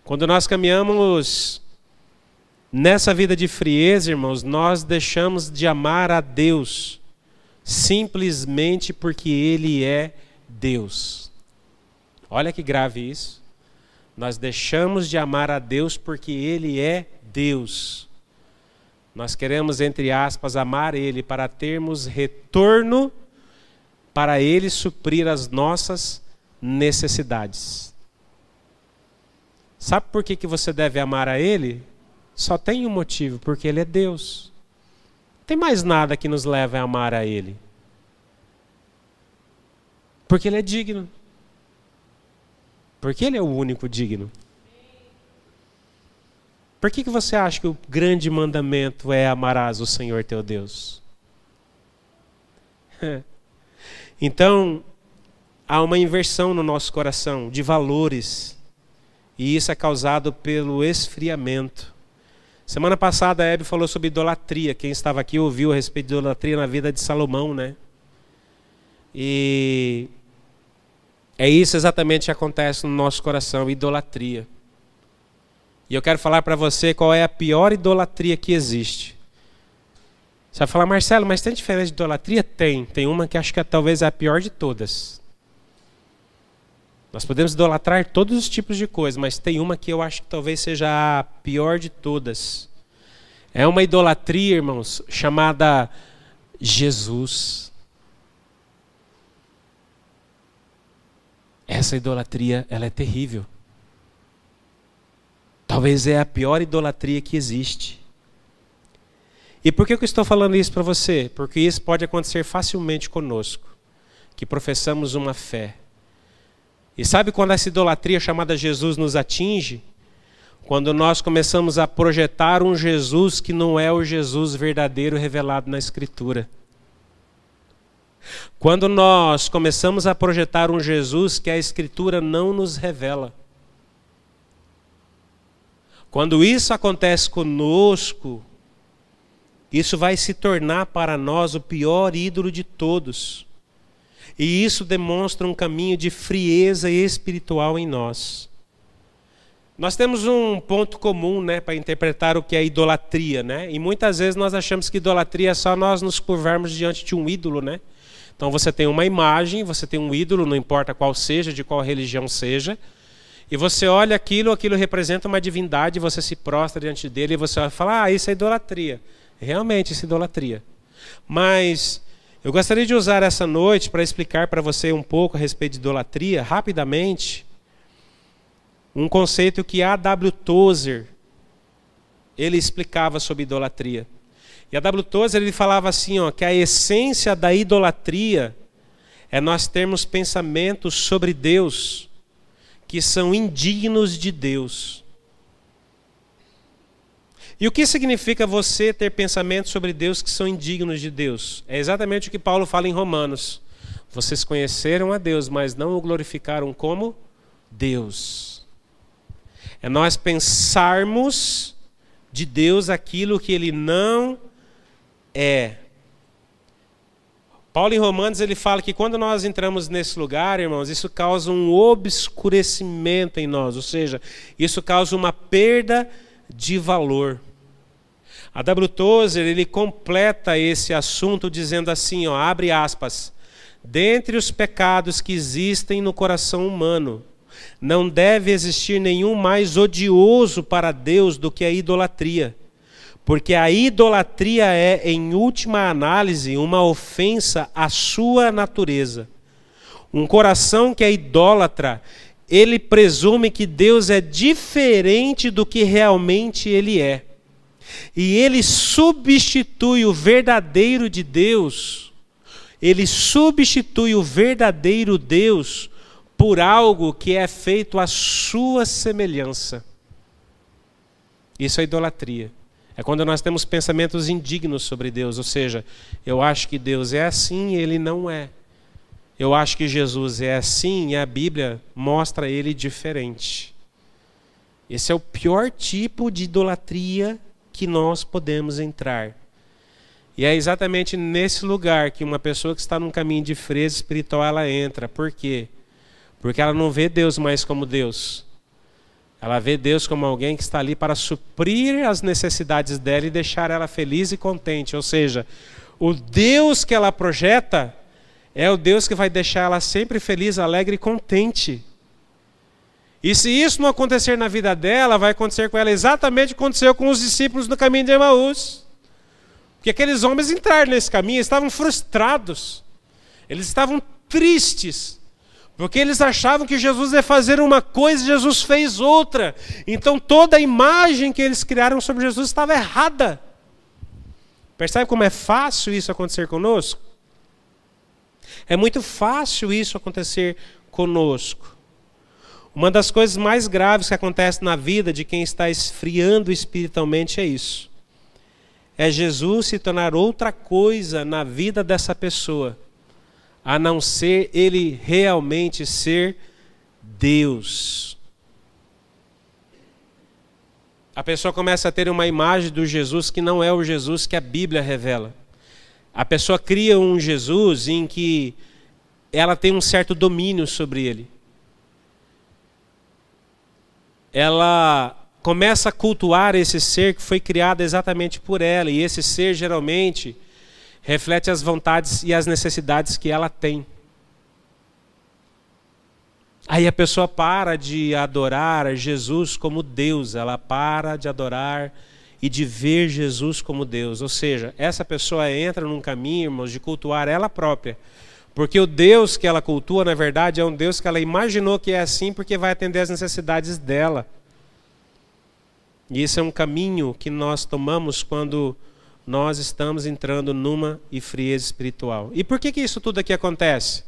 quando nós caminhamos nessa vida de frieza, irmãos, nós deixamos de amar a Deus simplesmente porque Ele é Deus. Olha que grave isso. Nós deixamos de amar a Deus porque Ele é Deus. Nós queremos, entre aspas, amar Ele para termos retorno para Ele suprir as nossas necessidades. Sabe por que você deve amar a Ele? Só tem um motivo, porque Ele é Deus. Não tem mais nada que nos leve a amar a Ele. Porque Ele é digno. Porque Ele é o único digno. Por que você acha que o grande mandamento é amarás o Senhor teu Deus? Então, há uma inversão no nosso coração de valores. E isso é causado pelo esfriamento. Semana passada a Hebe falou sobre idolatria. Quem estava aqui ouviu a respeito de idolatria na vida de Salomão, né? E é isso exatamente que acontece no nosso coração, idolatria. E eu quero falar para você qual é a pior idolatria que existe. Você vai falar, Marcelo, mas tem diferença de idolatria? Tem. Tem uma que acho que talvez é a pior de todas. Nós podemos idolatrar todos os tipos de coisas, mas tem uma que eu acho que talvez seja a pior de todas. É uma idolatria, irmãos, chamada Jesus. Essa idolatria, ela é terrível. Talvez é a pior idolatria que existe. E por que eu estou falando isso para você? Porque isso pode acontecer facilmente conosco, que professamos uma fé. E sabe quando essa idolatria chamada Jesus nos atinge? Quando nós começamos a projetar um Jesus que não é o Jesus verdadeiro revelado na Escritura. Quando nós começamos a projetar um Jesus que a Escritura não nos revela. Quando isso acontece conosco, isso vai se tornar para nós o pior ídolo de todos. E isso demonstra um caminho de frieza espiritual em nós. Nós temos um ponto comum, né, para interpretar o que é idolatria, né? E muitas vezes nós achamos que idolatria é só nós nos curvarmos diante de um ídolo, né? Então você tem uma imagem, você tem um ídolo, não importa qual seja, de qual religião seja, e você olha aquilo representa uma divindade, você se prostra diante dele e você vai falar, ah, isso é idolatria. Realmente, isso é idolatria. Mas eu gostaria de usar essa noite para explicar para você um pouco a respeito de idolatria, rapidamente, um conceito que A.W. Tozer, ele explicava sobre idolatria. E A.W. Tozer, ele falava assim, ó, que a essência da idolatria é nós termos pensamentos sobre Deus que são indignos de Deus. E o que significa você ter pensamentos sobre Deus que são indignos de Deus? É exatamente o que Paulo fala em Romanos. Vocês conheceram a Deus, mas não o glorificaram como Deus. É nós pensarmos de Deus aquilo que Ele não é. Paulo em Romanos ele fala que quando nós entramos nesse lugar, irmãos, isso causa um obscurecimento em nós, ou seja, isso causa uma perda de valor. A W. Tozer, ele completa esse assunto dizendo assim, ó, abre aspas, dentre os pecados que existem no coração humano, não deve existir nenhum mais odioso para Deus do que a idolatria. Porque a idolatria é, em última análise, uma ofensa à sua natureza. Um coração que é idólatra, ele presume que Deus é diferente do que realmente Ele é. E ele substitui o verdadeiro de Deus, ele substitui o verdadeiro Deus por algo que é feito à sua semelhança. Isso é idolatria. É quando nós temos pensamentos indignos sobre Deus, ou seja, eu acho que Deus é assim e Ele não é. Eu acho que Jesus é assim e a Bíblia mostra Ele diferente. Esse é o pior tipo de idolatria que nós podemos entrar. E é exatamente nesse lugar que uma pessoa que está num caminho de frieza espiritual, ela entra. Por quê? Porque ela não vê Deus mais como Deus. Ela vê Deus como alguém que está ali para suprir as necessidades dela e deixar ela feliz e contente. Ou seja, o Deus que ela projeta é o Deus que vai deixar ela sempre feliz, alegre e contente. E se isso não acontecer na vida dela, vai acontecer com ela exatamente o que aconteceu com os discípulos no caminho de Emaús. Porque aqueles homens entraram nesse caminho, estavam frustrados. Eles estavam tristes. Porque eles achavam que Jesus ia fazer uma coisa e Jesus fez outra. Então toda a imagem que eles criaram sobre Jesus estava errada. Percebe como é fácil isso acontecer conosco? É muito fácil isso acontecer conosco. Uma das coisas mais graves que acontece na vida de quem está esfriando espiritualmente é isso. É Jesus se tornar outra coisa na vida dessa pessoa, a não ser ele realmente ser Deus. A pessoa começa a ter uma imagem do Jesus que não é o Jesus que a Bíblia revela. A pessoa cria um Jesus em que ela tem um certo domínio sobre ele. Ela começa a cultuar esse ser que foi criado exatamente por ela. E esse ser geralmente reflete as vontades e as necessidades que ela tem. Aí a pessoa para de adorar Jesus como Deus. Ela para de adorar e de ver Jesus como Deus. Ou seja, essa pessoa entra num caminho, irmãos, de cultuar ela própria. Porque o Deus que ela cultua, na verdade, é um Deus que ela imaginou que é assim porque vai atender às necessidades dela. E isso é um caminho que nós tomamos quando nós estamos entrando numa frieza espiritual. E por que isso tudo aqui acontece?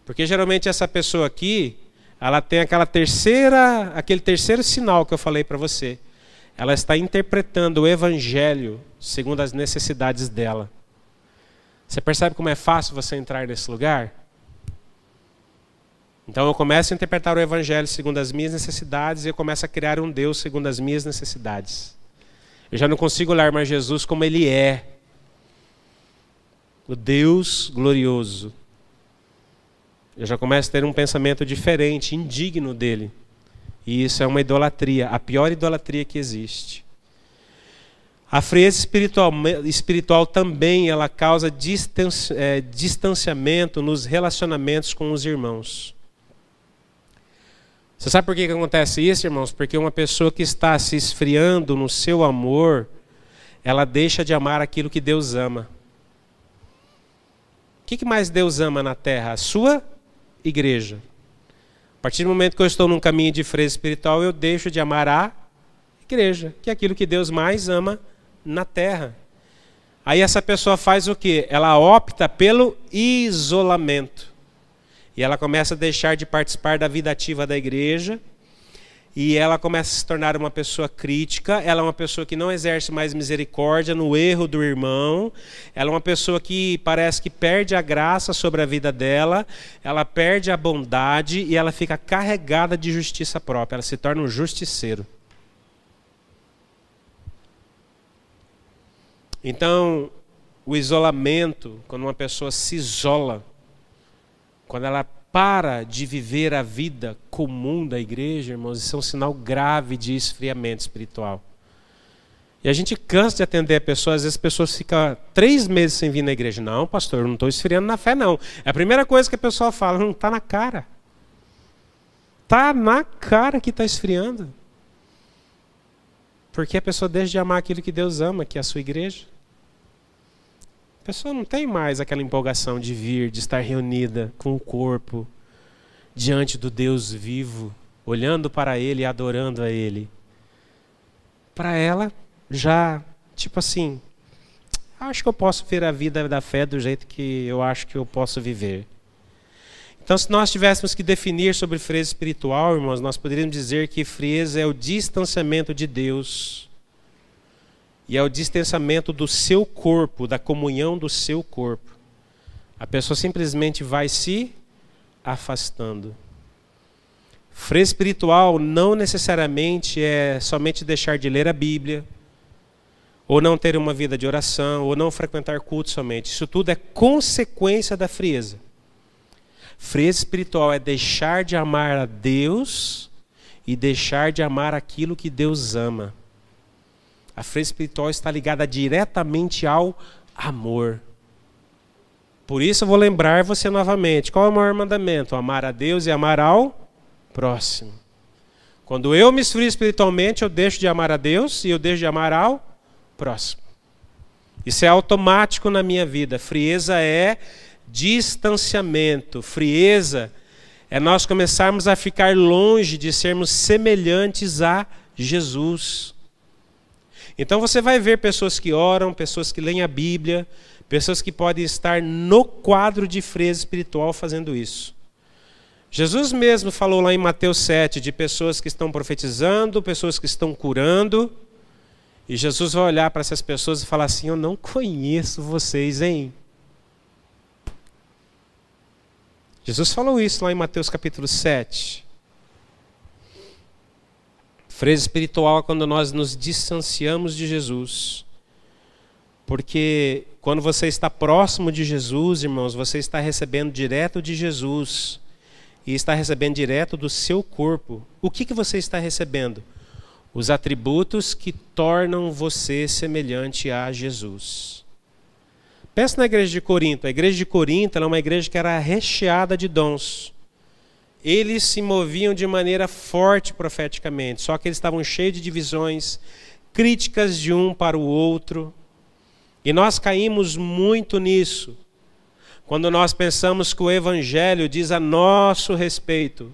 Porque geralmente essa pessoa aqui, ela tem aquele terceiro sinal que eu falei para você. Ela está interpretando o evangelho segundo as necessidades dela. Você percebe como é fácil você entrar nesse lugar? Então eu começo a interpretar o evangelho segundo as minhas necessidades e eu começo a criar um Deus segundo as minhas necessidades. Eu já não consigo olhar mais Jesus como Ele é. O Deus glorioso. Eu já começo a ter um pensamento diferente, indigno dele. E isso é uma idolatria, a pior idolatria que existe. A frieza espiritual também ela causa distanciamento nos relacionamentos com os irmãos. Você sabe por que acontece isso, irmãos? Porque uma pessoa que está se esfriando no seu amor, ela deixa de amar aquilo que Deus ama. O que mais Deus ama na terra? A sua igreja. A partir do momento que eu estou num caminho de frieza espiritual, eu deixo de amar a igreja, que é aquilo que Deus mais ama na terra. Aí essa pessoa faz o quê? Ela opta pelo isolamento. E ela começa a deixar de participar da vida ativa da igreja. E ela começa a se tornar uma pessoa crítica. Ela é uma pessoa que não exerce mais misericórdia no erro do irmão. Ela é uma pessoa que parece que perde a graça sobre a vida dela. Ela perde a bondade e ela fica carregada de justiça própria. Ela se torna um justiceiro. Então, o isolamento, quando uma pessoa se isola, quando ela para de viver a vida comum da igreja, irmãos, isso é um sinal grave de esfriamento espiritual. E a gente cansa de atender a pessoas, às vezes as pessoas ficam 3 meses sem vir na igreja. Não, pastor, eu não estou esfriando na fé, não. É a primeira coisa que a pessoa fala, não está na cara. Está na cara que está esfriando. Porque a pessoa deixa de amar aquilo que Deus ama, que é a sua igreja. A pessoa não tem mais aquela empolgação de vir, de estar reunida com o corpo, diante do Deus vivo, olhando para Ele e adorando a Ele. Para ela, já, tipo assim, acho que eu posso ver a vida da fé do jeito que eu acho que eu posso viver. Então, se nós tivéssemos que definir sobre frieza espiritual, irmãos, nós poderíamos dizer que frieza é o distanciamento de Deus. E é o distanciamento do seu corpo, da comunhão do seu corpo. A pessoa simplesmente vai se afastando. Frieza espiritual não necessariamente é somente deixar de ler a Bíblia, ou não ter uma vida de oração, ou não frequentar culto somente. Isso tudo é consequência da frieza. Frieza espiritual é deixar de amar a Deus e deixar de amar aquilo que Deus ama. A frieza espiritual está ligada diretamente ao amor. Por isso eu vou lembrar você novamente. Qual é o maior mandamento? Amar a Deus e amar ao próximo. Quando eu me esfrio espiritualmente, eu deixo de amar a Deus e eu deixo de amar ao próximo. Isso é automático na minha vida. Frieza é distanciamento. Frieza é nós começarmos a ficar longe de sermos semelhantes a Jesus. Então você vai ver pessoas que oram, pessoas que leem a Bíblia, pessoas que podem estar no quadro de frieza espiritual fazendo isso. Jesus mesmo falou lá em Mateus 7 de pessoas que estão profetizando, pessoas que estão curando. E Jesus vai olhar para essas pessoas e falar assim, eu não conheço vocês, hein? Jesus falou isso lá em Mateus capítulo 7. Frieza espiritual é quando nós nos distanciamos de Jesus. Porque quando você está próximo de Jesus, irmãos, você está recebendo direto de Jesus. E está recebendo direto do seu corpo. O que você está recebendo? Os atributos que tornam você semelhante a Jesus. Pensa na igreja de Corinto. A igreja de Corinto ela é uma igreja que era recheada de dons. Eles se moviam de maneira forte profeticamente, só que eles estavam cheios de divisões, críticas de um para o outro. E nós caímos muito nisso, quando nós pensamos que o Evangelho diz a nosso respeito.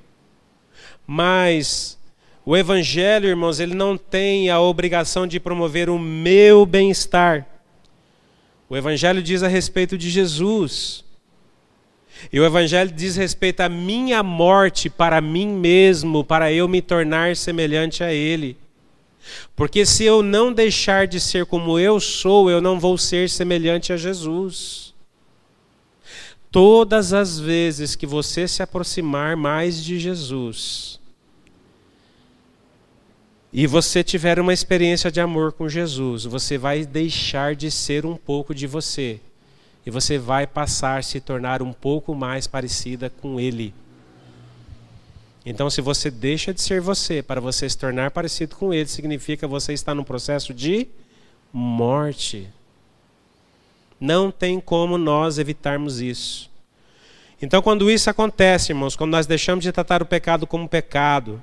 Mas o Evangelho, irmãos, ele não tem a obrigação de promover o meu bem-estar. O Evangelho diz a respeito de Jesus. E o Evangelho diz respeito à minha morte para mim mesmo, para eu me tornar semelhante a Ele. Porque se eu não deixar de ser como eu sou, eu não vou ser semelhante a Jesus. Todas as vezes que você se aproximar mais de Jesus, e você tiver uma experiência de amor com Jesus, você vai deixar de ser um pouco de você. E você vai passar a se tornar um pouco mais parecida com Ele. Então, se você deixa de ser você para você se tornar parecido com Ele, significa que você está num processo de morte. Não tem como nós evitarmos isso. Então, quando isso acontece, irmãos, quando nós deixamos de tratar o pecado como pecado,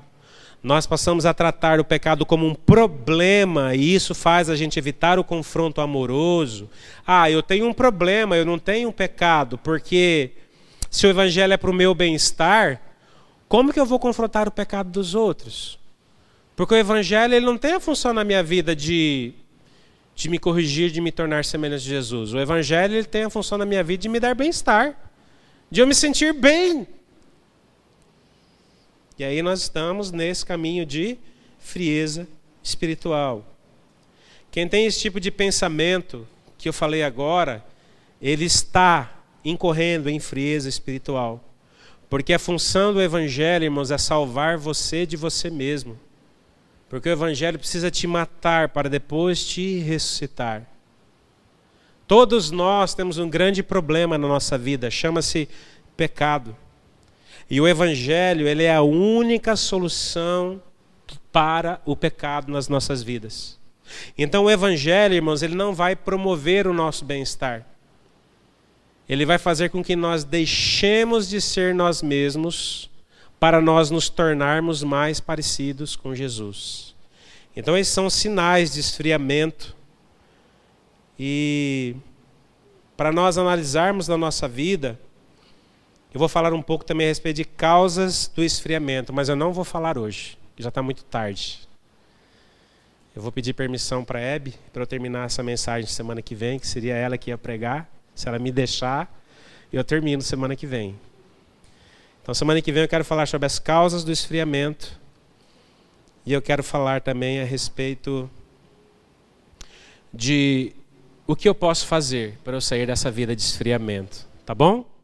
nós passamos a tratar o pecado como um problema, e isso faz a gente evitar o confronto amoroso. Ah, eu tenho um problema, eu não tenho um pecado, porque se o evangelho é para o meu bem-estar, como que eu vou confrontar o pecado dos outros? Porque o evangelho ele não tem a função na minha vida de me corrigir, de me tornar semelhante a Jesus. O evangelho ele tem a função na minha vida de me dar bem-estar, de eu me sentir bem. E aí nós estamos nesse caminho de frieza espiritual. Quem tem esse tipo de pensamento que eu falei agora, ele está incorrendo em frieza espiritual. Porque a função do evangelho, irmãos, é salvar você de você mesmo. Porque o evangelho precisa te matar para depois te ressuscitar. Todos nós temos um grande problema na nossa vida, chama-se pecado. E o evangelho, ele é a única solução para o pecado nas nossas vidas. Então o evangelho, irmãos, ele não vai promover o nosso bem-estar. Ele vai fazer com que nós deixemos de ser nós mesmos para nós nos tornarmos mais parecidos com Jesus. Então esses são sinais de esfriamento. E para nós analisarmos na nossa vida, eu vou falar um pouco também a respeito de causas do esfriamento, mas eu não vou falar hoje, já está muito tarde. Eu vou pedir permissão para a Hebe para eu terminar essa mensagem semana que vem, que seria ela que ia pregar. Se ela me deixar, eu termino semana que vem. Então semana que vem eu quero falar sobre as causas do esfriamento. E eu quero falar também a respeito de o que eu posso fazer para eu sair dessa vida de esfriamento. Tá bom?